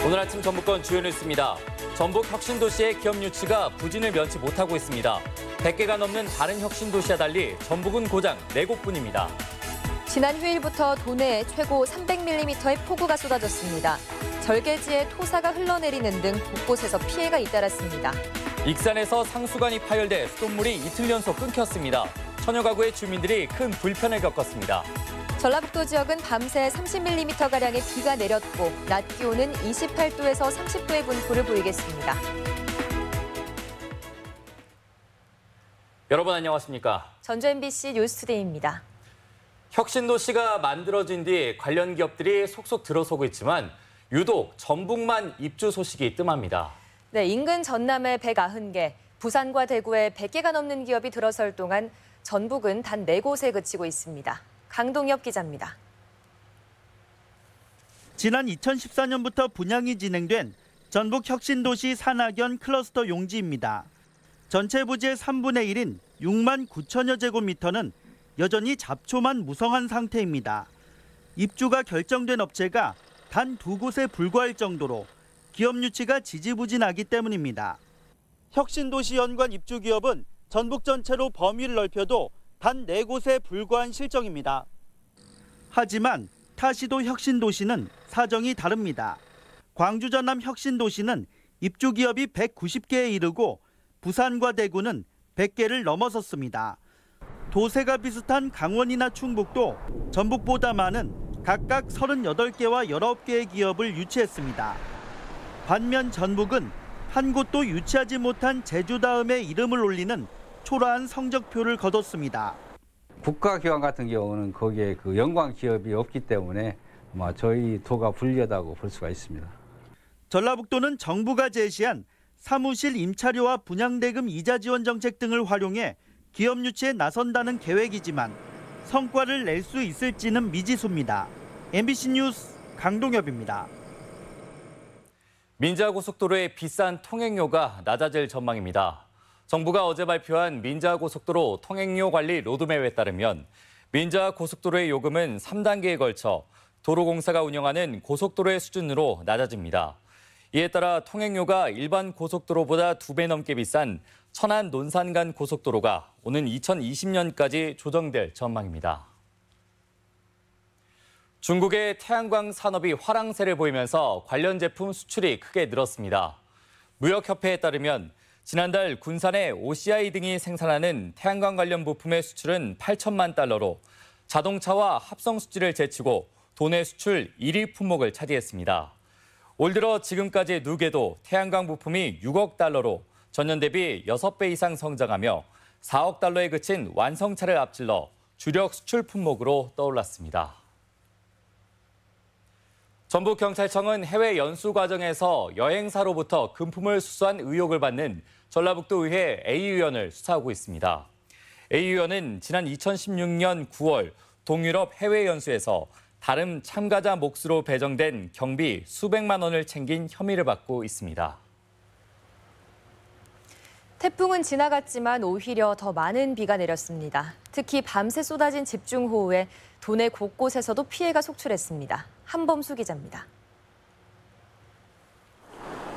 오늘 아침 전북권 주요 뉴스입니다. 전북 혁신도시의 기업 유치가 부진을 면치 못하고 있습니다. 100개가 넘는 다른 혁신도시와 달리 전북은 고장 4곳뿐입니다. 지난 휴일부터 도내에 최고 300mm의 폭우가 쏟아졌습니다. 절개지에 토사가 흘러내리는 등 곳곳에서 피해가 잇따랐습니다. 익산에서 상수관이 파열돼 수돗물이 이틀 연속 끊겼습니다. 천여 가구의 주민들이 큰 불편을 겪었습니다. 전라북도 지역은 밤새 30mm가량의 비가 내렸고 낮 기온은 28도에서 30도의 분포를 보이겠습니다. 여러분 안녕하십니까? 전주 MBC 뉴스투데이입니다. 혁신도시가 만들어진 뒤 관련 기업들이 속속 들어서고 있지만 유독 전북만 입주 소식이 뜸합니다. 네, 인근 전남에 190개, 부산과 대구에 100개가 넘는 기업이 들어설 동안 전북은 단 4곳에 그치고 있습니다. 강동엽 기자입니다. 지난 2014년부터 분양이 진행된 전북 혁신도시 산학연 클러스터 용지입니다. 전체 부지의 3분의 1인 6만 9천여 제곱미터는 여전히 잡초만 무성한 상태입니다. 입주가 결정된 업체가 단 2곳에 불과할 정도로 기업 유치가 지지부진하기 때문입니다. 혁신도시 연관 입주 기업은 전북 전체로 범위를 넓혀도 단 4곳에 불과한 실정입니다. 하지만 타시도 혁신도시는 사정이 다릅니다. 광주 전남 혁신도시는 입주 기업이 190개에 이르고 부산과 대구는 100개를 넘어섰습니다. 도세가 비슷한 강원이나 충북도 전북보다 많은 각각 38개와 19개의 기업을 유치했습니다. 반면 전북은 한 곳도 유치하지 못한 제주 다음에 이름을 올리는 초라한 성적표를 거뒀습니다. 국가기관 같은 경우는 거기에 연관 기업이 없기 때문에 아마 저희 도가 불리하다고 볼 수가 있습니다. 전라북도는 정부가 제시한 사무실 임차료와 분양대금 이자 지원 정책 등을 활용해 기업 유치에 나선다는 계획이지만 성과를 낼 수 있을지는 미지수입니다. MBC 뉴스 강동엽입니다. 민자고속도로의 비싼 통행료가 낮아질 전망입니다. 정부가 어제 발표한 민자고속도로 통행료 관리 로드맵에 따르면 민자고속도로의 요금은 3단계에 걸쳐 도로공사가 운영하는 고속도로의 수준으로 낮아집니다. 이에 따라 통행료가 일반 고속도로보다 2배 넘게 비싼 천안 논산 간 고속도로가 오는 2020년까지 조정될 전망입니다. 중국의 태양광 산업이 화랑세를 보이면서 관련 제품 수출이 크게 늘었습니다. 무역협회에 따르면 지난달 군산의 OCI 등이 생산하는 태양광 관련 부품의 수출은 8천만 달러로 자동차와 합성 수지를 제치고 도내 수출 1위 품목을 차지했습니다. 올 들어 지금까지 누계도 태양광 부품이 6억 달러로 전년 대비 6배 이상 성장하며 4억 달러에 그친 완성차를 앞질러 주력 수출 품목으로 떠올랐습니다. 전북경찰청은 해외 연수 과정에서 여행사로부터 금품을 수수한 의혹을 받는 전라북도 의회 A 의원을 수사하고 있습니다. A 의원은 지난 2016년 9월 동유럽 해외 연수에서 다름 참가자 몫으로 배정된 경비 수백만 원을 챙긴 혐의를 받고 있습니다. 태풍은 지나갔지만 오히려 더 많은 비가 내렸습니다. 특히 밤새 쏟아진 집중호우에 도내 곳곳에서도 피해가 속출했습니다. 한범수 기자입니다.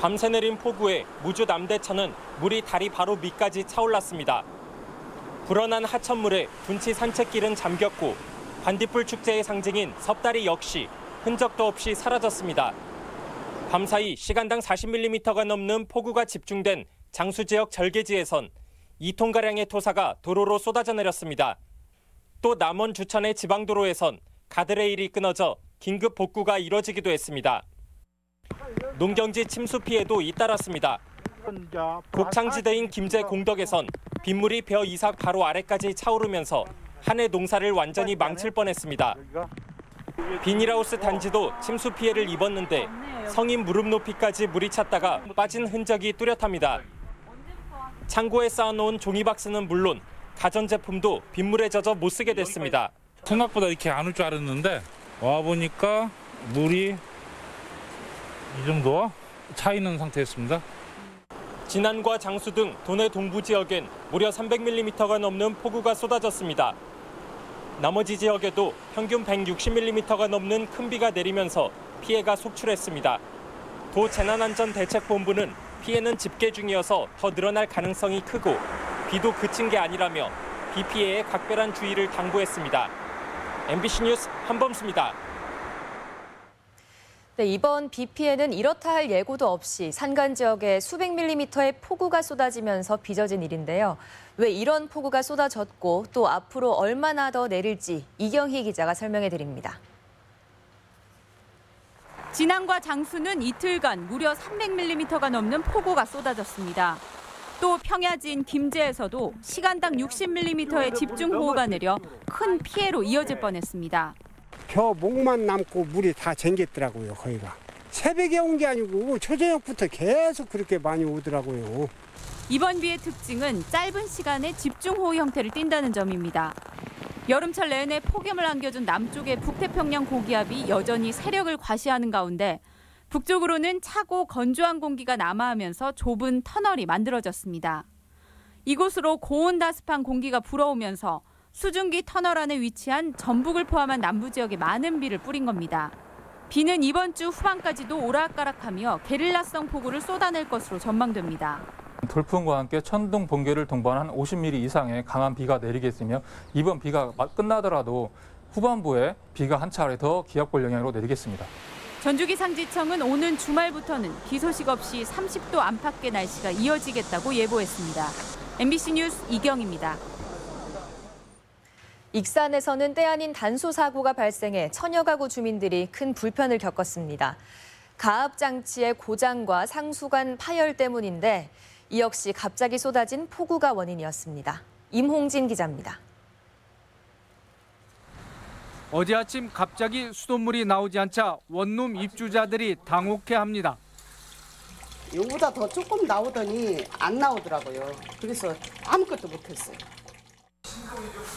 밤새 내린 폭우에 무주 남대천은 물이 다리 바로 밑까지 차올랐습니다. 불어난 하천물에 둔치 산책길은 잠겼고 반딧불 축제의 상징인 섭다리 역시 흔적도 없이 사라졌습니다. 밤사이 시간당 40mm가 넘는 폭우가 집중된 장수 지역 절개지에선 2톤가량의 토사가 도로로 쏟아져 내렸습니다. 또 남원 주천의 지방도로에선 가드레일이 끊어져 긴급 복구가 이뤄지기도 했습니다. 농경지 침수 피해도 잇따랐습니다. 곡창지대인 김제 공덕에선 빗물이 벼 이삭 바로 아래까지 차오르면서 한 해 농사를 완전히 망칠 뻔했습니다. 비닐하우스 단지도 침수 피해를 입었는데 성인 무릎 높이까지 물이 찼다가 빠진 흔적이 뚜렷합니다. 창고에 쌓아놓은 종이박스는 물론 가전제품도 빗물에 젖어 못 쓰게 됐습니다. 생각보다 이렇게 안 올 줄 알았는데 와보니까 물이 이 정도 차 있는 상태였습니다. 진안과 장수 등 도내 동부 지역엔 무려 300mm가 넘는 폭우가 쏟아졌습니다. 나머지 지역에도 평균 160mm가 넘는 큰 비가 내리면서 피해가 속출했습니다. 도 재난안전대책본부는 피해는 집계 중이어서 더 늘어날 가능성이 크고 비도 그친 게 아니라며 비 피해에 각별한 주의를 당부했습니다. MBC 뉴스 한범수입니다. 네, 이번 비 피해는 이렇다 할 예고도 없이 산간 지역에 수백 밀리미터의 폭우가 쏟아지면서 빚어진 일인데요. 왜 이런 폭우가 쏟아졌고 또 앞으로 얼마나 더 내릴지 이경희 기자가 설명해 드립니다. 진안과 장수는 이틀간 무려 300mm가 넘는 폭우가 쏟아졌습니다. 또 평야지인 김제에서도 시간당 60mm의 집중호우가 내려 큰 피해로 이어질 뻔했습니다. 저 목만 남고 물이 다 잠겼더라고요, 거기가. 새벽에 온 게 아니고 초저녁부터 계속 그렇게 많이 오더라고요. 이번 비의 특징은 짧은 시간에 집중호우 형태를 띈다는 점입니다. 여름철 내내 폭염을 안겨준 남쪽의 북태평양 고기압이 여전히 세력을 과시하는 가운데 북쪽으로는 차고 건조한 공기가 남하하면서 좁은 터널이 만들어졌습니다. 이곳으로 고온다습한 공기가 불어오면서 수증기 터널 안에 위치한 전북을 포함한 남부 지역에 많은 비를 뿌린 겁니다. 비는 이번 주 후반까지도 오락가락하며 게릴라성 폭우를 쏟아낼 것으로 전망됩니다. 돌풍과 함께 천둥, 번개를 동반한 50mm 이상의 강한 비가 내리겠으며 이번 비가 끝나더라도 후반부에 비가 한 차례 더 기압골 영향으로 내리겠습니다. 전주기상지청은 오는 주말부터는 비 소식 없이 30도 안팎의 날씨가 이어지겠다고 예보했습니다. MBC 뉴스 이경입니다. 익산에서는 때 아닌 단수 사고가 발생해 천여 가구 주민들이 큰 불편을 겪었습니다. 가압 장치의 고장과 상수관 파열 때문인데 이 역시 갑자기 쏟아진 폭우가 원인이었습니다. 임홍진 기자입니다. 어제 아침 갑자기 수돗물이 나오지 않자 원룸 입주자들이 당혹해합니다. 요거보다 더 조금 나오더니 안 나오더라고요. 그래서 아무것도 못했어요.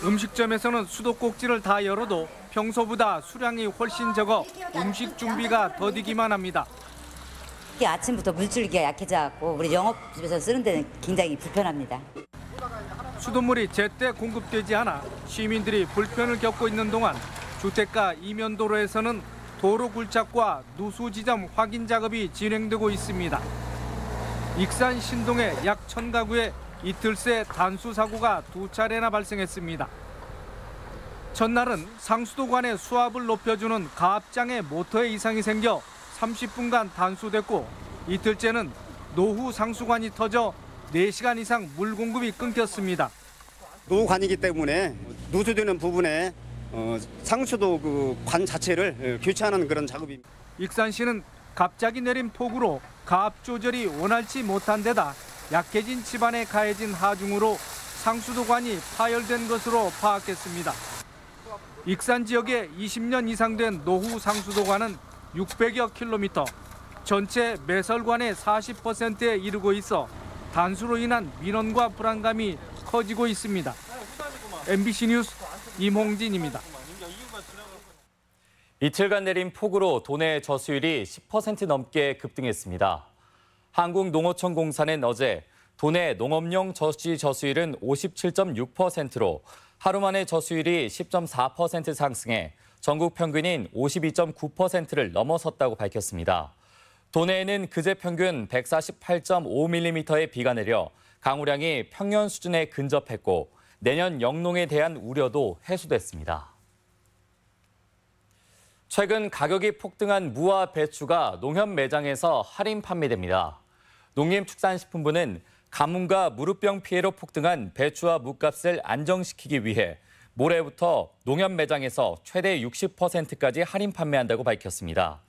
음식점에서는 수도꼭지를 다 열어도 평소보다 수량이 훨씬 적어 음식 준비가 더디기만 합니다. 아침부터 물줄기가 약해져갖고 우리 영업집에서 쓰는 데는 굉장히 불편합니다. 수돗물이 제때 공급되지 않아 시민들이 불편을 겪고 있는 동안 주택가 이면도로에서는 도로 굴착과 누수 지점 확인 작업이 진행되고 있습니다. 익산 신동의 약 1000가구에 이틀 새 단수 사고가 2차례나 발생했습니다. 첫날은 상수도관의 수압을 높여주는 가압장에 모터에 이상이 생겨 30분간 단수됐고 이틀째는 노후 상수관이 터져 4시간 이상 물 공급이 끊겼습니다. 노후관이기 때문에 누수되는 부분에 상수도 그 관 자체를 교체하는 그런 작업입니다. 익산시는 갑자기 내린 폭우로 가압 조절이 원활치 못한 데다 약해진 집안에 가해진 하중으로 상수도관이 파열된 것으로 파악했습니다. 익산 지역에 20년 이상 된 노후 상수도관은 600여 킬로미터, 전체 매설관의 40%에 이르고 있어 단수로 인한 민원과 불안감이 커지고 있습니다. MBC 뉴스 임홍진입니다. 이틀간 내린 폭우로 도내 저수율이 10% 넘게 급등했습니다. 한국농어촌공사는 어제 도내 농업용 저씨 저수율은 57.6%로 하루 만에 저수율이 10.4% 상승해 전국 평균인 52.9%를 넘어섰다고 밝혔습니다. 도내에는 그제 평균 148.5mm의 비가 내려 강우량이 평년 수준에 근접했고 내년 영농에 대한 우려도 해소됐습니다. 최근 가격이 폭등한 무와 배추가 농협 매장에서 할인 판매됩니다. 농림축산식품부는 가뭄과 무릎병 피해로 폭등한 배추와 무값을 안정시키기 위해 모레부터 농협 매장에서 최대 60%까지 할인 판매한다고 밝혔습니다.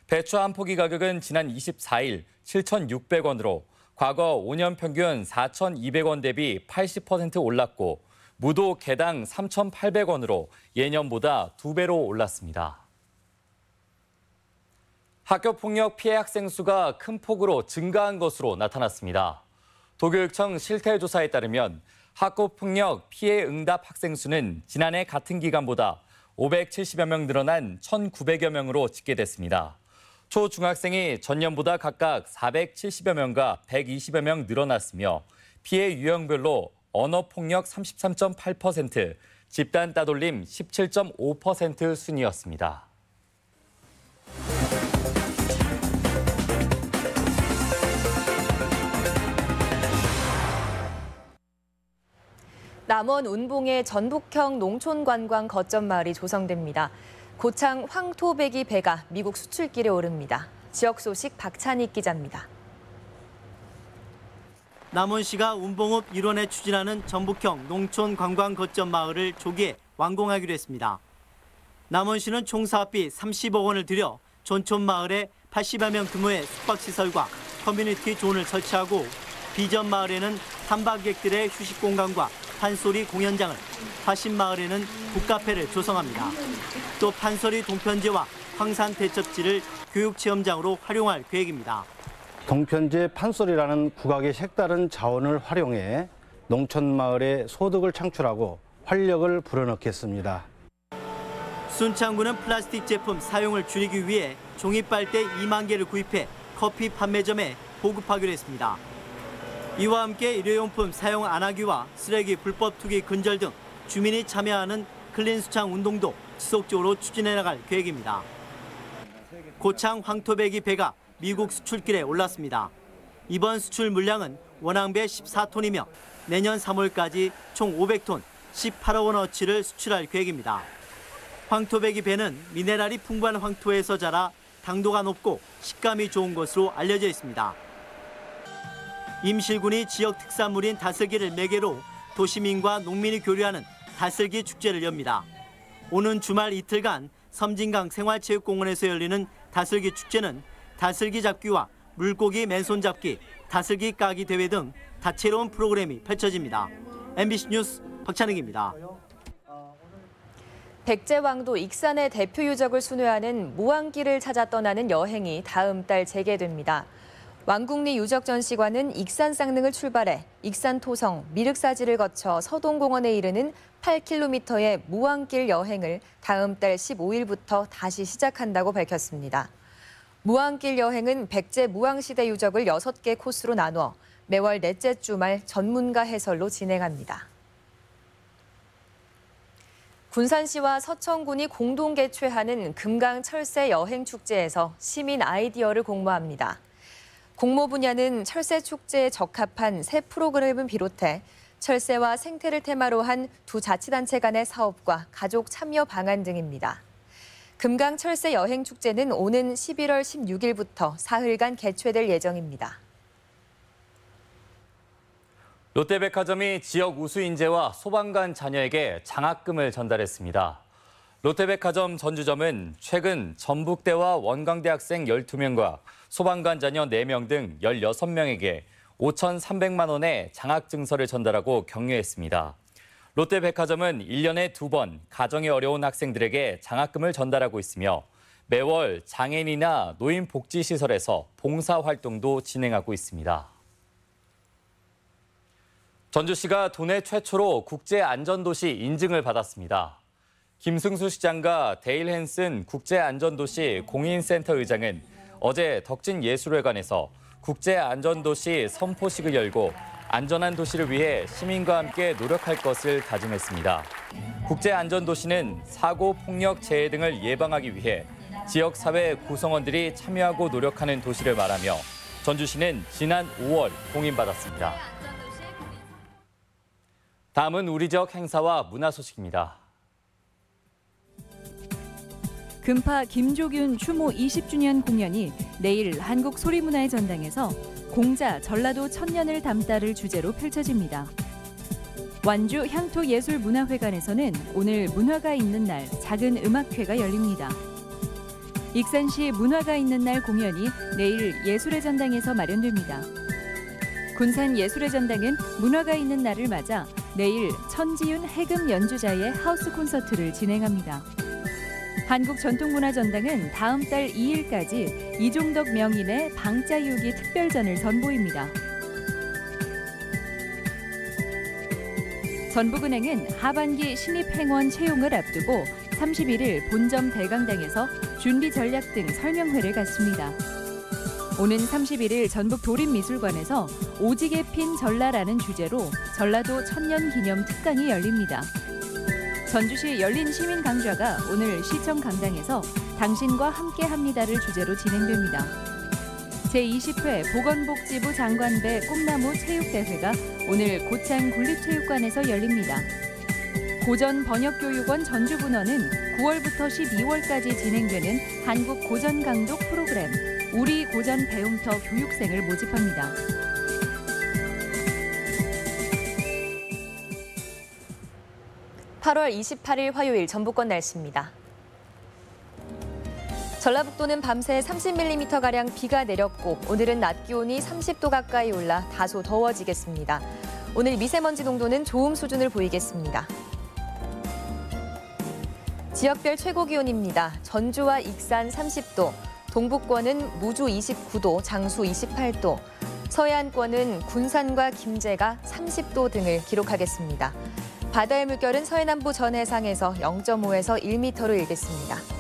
배추 한 포기 가격은 지난 24일 7,600원으로 과거 5년 평균 4,200원 대비 80% 올랐고 무도 개당 3,800원으로 예년보다 2배로 올랐습니다. 학교폭력 피해 학생 수가 큰 폭으로 증가한 것으로 나타났습니다. 도교육청 실태조사에 따르면 학교폭력 피해 응답 학생 수는 지난해 같은 기간보다 570여 명 늘어난 1,900여 명으로 집계됐습니다. 초중학생이 전년보다 각각 470여 명과 120여 명 늘어났으며 피해 유형별로 언어폭력 33.8%, 집단 따돌림 17.5% 순이었습니다. 남원 운봉의 전북형 농촌관광 거점 마을이 조성됩니다. 고창 황토배기 배가 미국 수출길에 오릅니다. 지역 소식 박찬익 기자입니다. 남원시가 운봉읍 일원에 추진하는 전북형 농촌 관광 거점 마을을 조기에 완공하기로 했습니다. 남원시는 총 사업비 30억 원을 들여 전촌 마을에 80여 명 규모의 숙박시설과 커뮤니티 존을 설치하고 비전 마을에는 탐방객들의 휴식 공간과 판소리 공연장을, 화신 마을에는 북카페를 조성합니다. 또 판소리 동편제와 황산 대첩지를 교육체험장으로 활용할 계획입니다. 동편제 판소리라는 국악의 색다른 자원을 활용해 농촌 마을의 소득을 창출하고 활력을 불어넣겠습니다. 순창구는 플라스틱 제품 사용을 줄이기 위해 종이빨대 2만 개를 구입해 커피 판매점에 보급하기로 했습니다. 이와 함께 일회용품 사용 안 하기와 쓰레기 불법 투기 근절 등 주민이 참여하는 클린 수창 운동도 지속적으로 추진해 나갈 계획입니다. 고창 황토배기 배가 미국 수출길에 올랐습니다. 이번 수출 물량은 원앙배 14톤이며 내년 3월까지 총 500톤, 18억 원어치를 수출할 계획입니다. 황토배기 배는 미네랄이 풍부한 황토에서 자라 당도가 높고 식감이 좋은 것으로 알려져 있습니다. 임실군이 지역 특산물인 다슬기를 매개로 도시민과 농민이 교류하는 다슬기 축제를 엽니다. 오는 주말 이틀간 섬진강 생활체육공원에서 열리는 다슬기 축제는 다슬기 잡기와 물고기 맨손 잡기, 다슬기 까기 대회 등 다채로운 프로그램이 펼쳐집니다. MBC 뉴스 박찬익입니다. 백제왕도 익산의 대표 유적을 순회하는 무왕길을 찾아 떠나는 여행이 다음 달 재개됩니다. 왕국리 유적전시관은 익산 쌍릉을 출발해 익산 토성, 미륵사지를 거쳐 서동공원에 이르는 8km의 무왕길 여행을 다음 달 15일부터 다시 시작한다고 밝혔습니다. 무왕길 여행은 백제 무왕시대 유적을 6개 코스로 나누어 매월 넷째 주말 전문가 해설로 진행합니다. 군산시와 서천군이 공동 개최하는 금강철새 여행축제에서 시민 아이디어를 공모합니다. 공모 분야는 철새 축제에 적합한 새 프로그램을 비롯해 철새와 생태를 테마로 한 두 자치단체 간의 사업과 가족 참여 방안 등입니다. 금강철새 여행축제는 오는 11월 16일부터 사흘간 개최될 예정입니다. 롯데백화점이 지역 우수 인재와 소방관 자녀에게 장학금을 전달했습니다. 롯데백화점 전주점은 최근 전북대와 원광대 학생 12명과 소방관 자녀 4명 등 16명에게 5,300만 원의 장학증서를 전달하고 격려했습니다. 롯데백화점은 1년에 2번 가정이 어려운 학생들에게 장학금을 전달하고 있으며 매월 장애인이나 노인복지시설에서 봉사활동도 진행하고 있습니다. 전주시가 도내 최초로 국제안전도시 인증을 받았습니다. 김승수 시장과 데일 헨슨 국제안전도시 공인센터 의장은 어제 덕진예술회관에서 국제안전도시 선포식을 열고 안전한 도시를 위해 시민과 함께 노력할 것을 다짐했습니다. 국제안전도시는 사고, 폭력, 재해 등을 예방하기 위해 지역사회 구성원들이 참여하고 노력하는 도시를 말하며 전주시는 지난 5월 공인받았습니다. 다음은 우리 지역 행사와 문화 소식입니다. 금파 김조균 추모 20주년 공연이 내일 한국소리문화의 전당에서 공자 전라도 천년을 담다를 주제로 펼쳐집니다. 완주 향토예술문화회관에서는 오늘 문화가 있는 날 작은 음악회가 열립니다. 익산시 문화가 있는 날 공연이 내일 예술의 전당에서 마련됩니다. 군산 예술의 전당은 문화가 있는 날을 맞아 내일 천지윤 해금 연주자의 하우스 콘서트를 진행합니다. 한국전통문화전당은 다음 달 2일까지 이종덕 명인의 방자유기 특별전을 선보입니다. 전북은행은 하반기 신입행원 채용을 앞두고 31일 본점 대강당에서 준비 전략 등 설명회를 갖습니다. 오는 31일 전북도립미술관에서 오지게 핀 전라라는 주제로 전라도 천년기념 특강이 열립니다. 전주시 열린 시민 강좌가 오늘 시청 강당에서 당신과 함께합니다를 주제로 진행됩니다. 제20회 보건복지부 장관배 꿈나무 체육대회가 오늘 고창 국립체육관에서 열립니다. 고전번역교육원 전주분원은 9월부터 12월까지 진행되는 한국 고전 강독 프로그램 우리 고전 배움터 교육생을 모집합니다. (8월 28일) 화요일 전북권 날씨입니다. 전라북도는 밤새 30mm가량 비가 내렸고 오늘은 낮 기온이 30도 가까이 올라 다소 더워지겠습니다. 오늘 미세먼지 농도는 좋음 수준을 보이겠습니다. 지역별 최고 기온입니다. 전주와 익산 30도, 동북권은 무주 29도, 장수 28도, 서해안권은 군산과 김제가 30도 등을 기록하겠습니다. 바다의 물결은 서해남부 전 해상에서 0.5에서 1m로 일겠습니다.